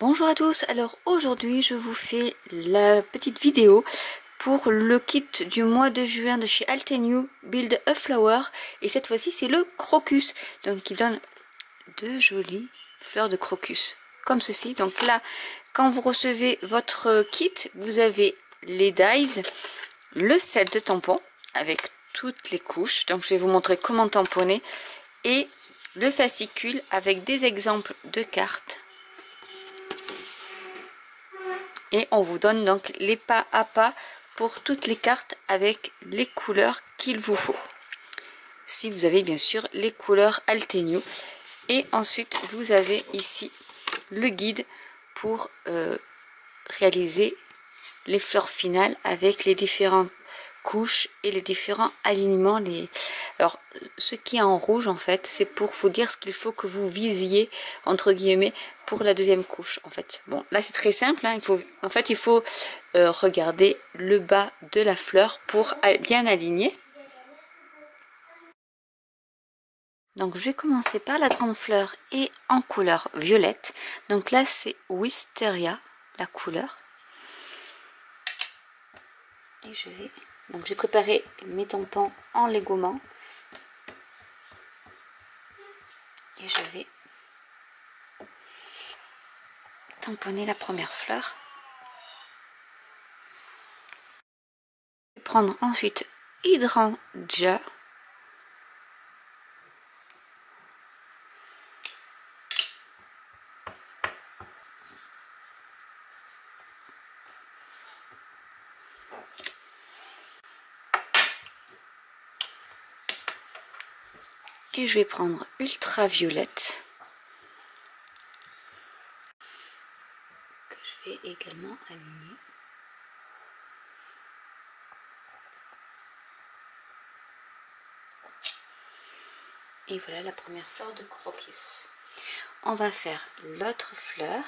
Bonjour à tous, alors aujourd'hui je vous fais la petite vidéo pour le kit du mois de juin de chez Altenew, Build a Flower, et cette fois-ci c'est le crocus, donc il donne de jolies fleurs de crocus comme ceci. Donc là, quand vous recevez votre kit, vous avez les dies, le set de tampons avec toutes les couches, donc je vais vous montrer comment tamponner, et le fascicule avec des exemples de cartes. Et on vous donne donc les pas à pas pour toutes les cartes avec les couleurs qu'il vous faut. Si vous avez bien sûr les couleurs Altenew. Et ensuite vous avez ici le guide pour réaliser les fleurs finales avec les différentes couches et les différents alignements. Alors ce qui est en rouge en fait, c'est pour vous dire ce qu'il faut que vous visiez entre guillemets pour la deuxième couche en fait. Bon là c'est très simple, hein. il faut regarder le bas de la fleur pour bien aligner. Donc je vais commencer par la grande fleur et en couleur violette. Donc là c'est Wisteria la couleur. Et donc j'ai préparé mes tampons en légauments. Et je vais tamponner la première fleur. Je vais prendre ensuite Hydrangea. Et je vais prendre Ultraviolette, que je vais également aligner. Et voilà la première fleur de crocus. On va faire l'autre fleur.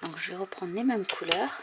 Donc je vais reprendre les mêmes couleurs.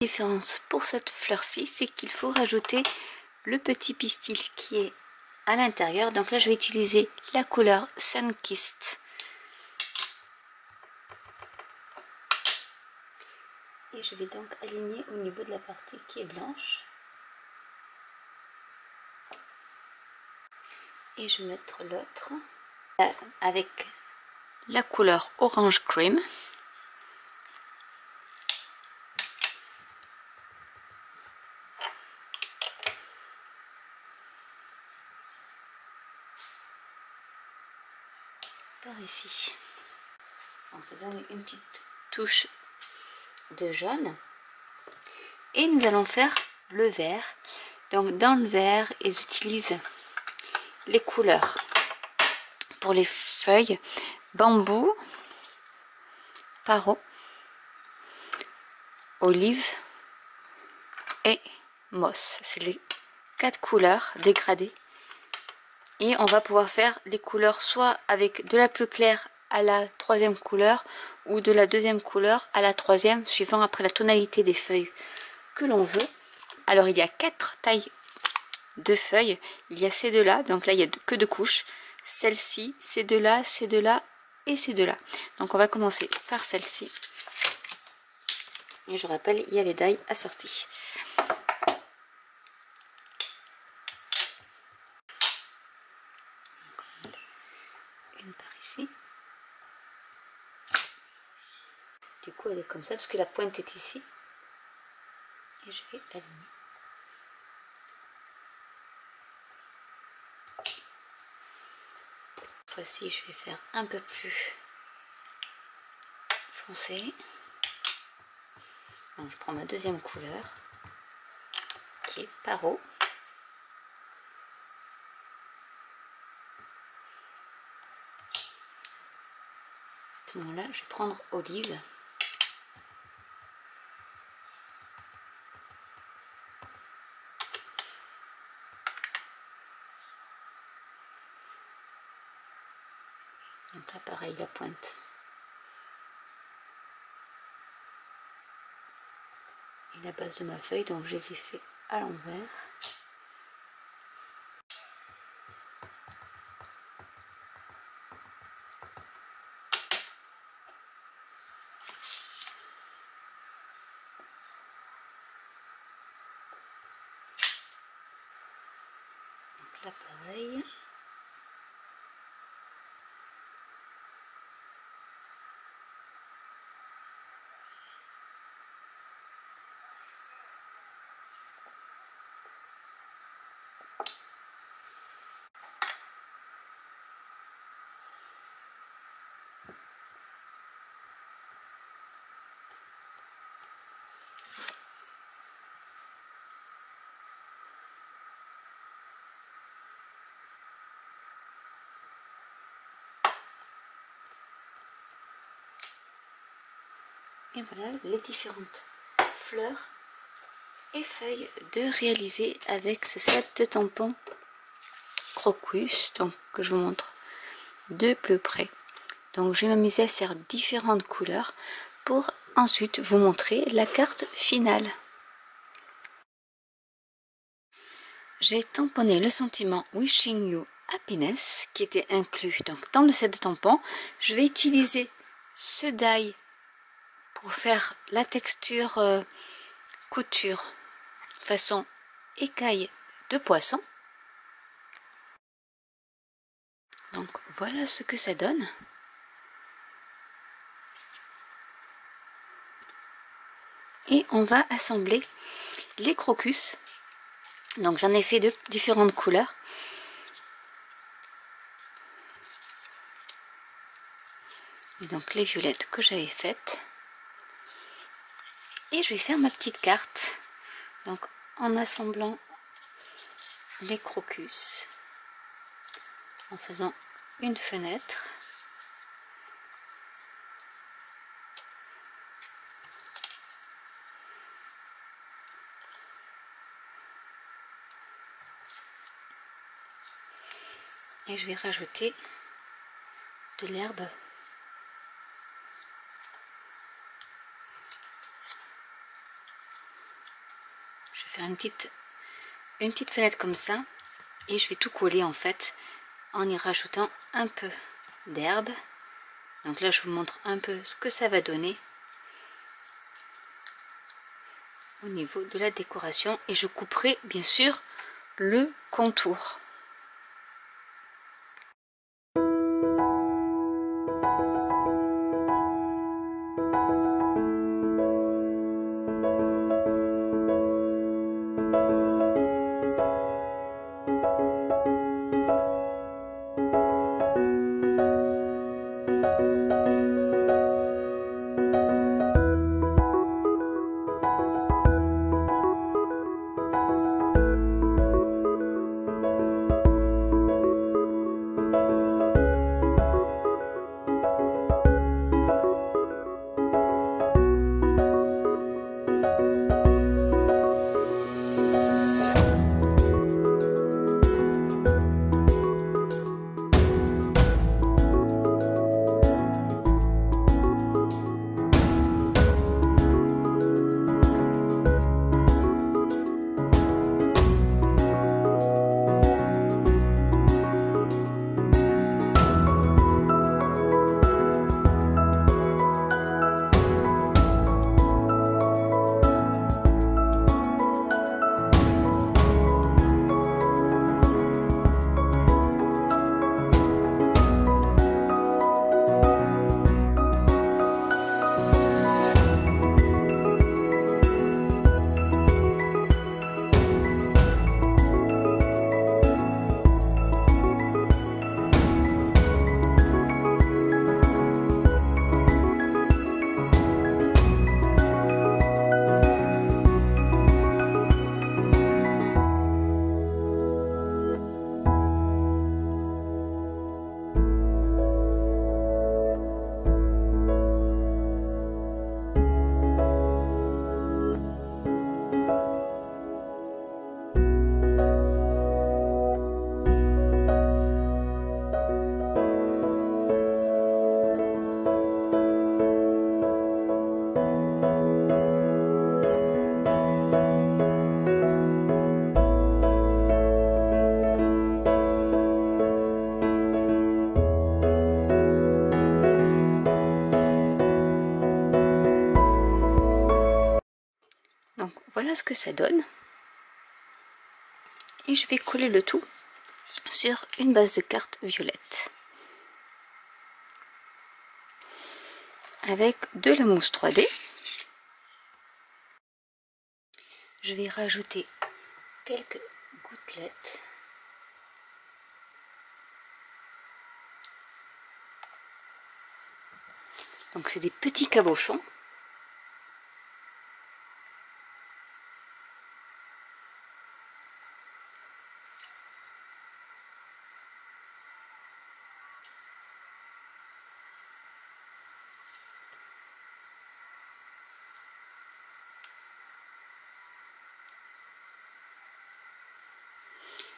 La différence pour cette fleur-ci, c'est qu'il faut rajouter le petit pistil qui est à l'intérieur. Donc là, je vais utiliser la couleur Sunkissed. Et je vais donc aligner au niveau de la partie qui est blanche. Et je vais mettre l'autre avec la couleur Orange Cream. Par ici. Donc ça donne une petite touche de jaune. Et nous allons faire le vert. Donc dans le vert, ils utilisent les couleurs pour les feuilles bambou, paro, olive et moss. C'est les 4 couleurs dégradées. Et on va pouvoir faire les couleurs soit avec de la plus claire à la troisième couleur ou de la deuxième couleur à la troisième, suivant après la tonalité des feuilles que l'on veut. Alors il y a 4 tailles de feuilles. Il y a ces deux là, donc là il n'y a que 2 couches. Celle-ci, ces deux là, ces deux là et ces deux là. Donc on va commencer par celle-ci. Et je rappelle, il y a les dies assorties. Une par ici. Du coup elle est comme ça parce que la pointe est ici. Et je vais aligner. Cette fois-ci je vais faire un peu plus foncé. Donc je prends ma deuxième couleur qui est paro. ce moment-là, je vais prendre Olive. Donc là, pareil, la pointe. Et la base de ma feuille, donc je les ai fait à l'envers. Donc là, pareil. Et voilà les différentes fleurs et feuilles de réaliser avec ce set de tampons Crocus, donc que je vous montre de plus près. Donc je vais m'amuser à faire différentes couleurs pour ensuite vous montrer la carte finale. J'ai tamponné le sentiment Wishing You Happiness qui était inclus donc dans le set de tampons. Je vais utiliser ce die pour faire la texture couture façon écaille de poisson. Donc voilà ce que ça donne. Et on va assembler les crocus. Donc j'en ai fait de différentes couleurs. Et donc les violettes que j'avais faites. Et je vais faire ma petite carte. Donc en assemblant les crocus, en faisant une fenêtre. Et je vais rajouter de l'herbe. Je vais faire une petite fenêtre comme ça. Et je vais tout coller en fait en y rajoutant un peu d'herbe. Donc là je vous montre un peu ce que ça va donner au niveau de la décoration. Et je couperai bien sûr le contour. voilà ce que ça donne. Et je vais coller le tout sur une base de carte violette. Avec de la mousse 3D. Je vais rajouter quelques gouttelettes. Donc c'est des petits cabochons.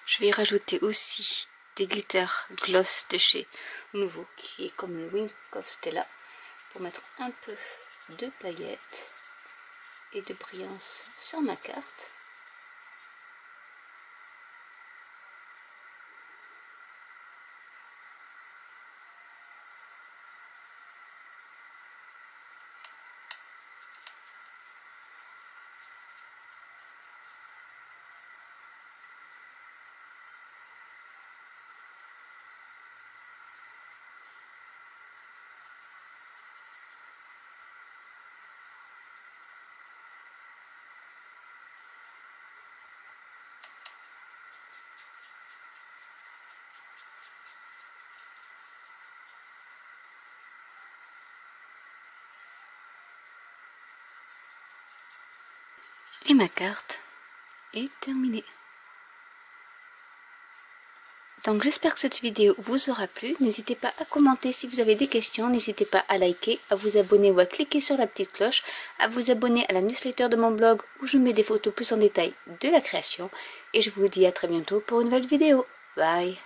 Je vais rajouter aussi des glitter gloss de chez Nouveau, qui est comme le Wink of Stella, pour mettre un peu de paillettes et de brillance sur ma carte. Et ma carte est terminée. Donc j'espère que cette vidéo vous aura plu. N'hésitez pas à commenter si vous avez des questions. N'hésitez pas à liker, à vous abonner ou à cliquer sur la petite cloche. À vous abonner à la newsletter de mon blog où je mets des photos plus en détail de la création. Et je vous dis à très bientôt pour une nouvelle vidéo. Bye!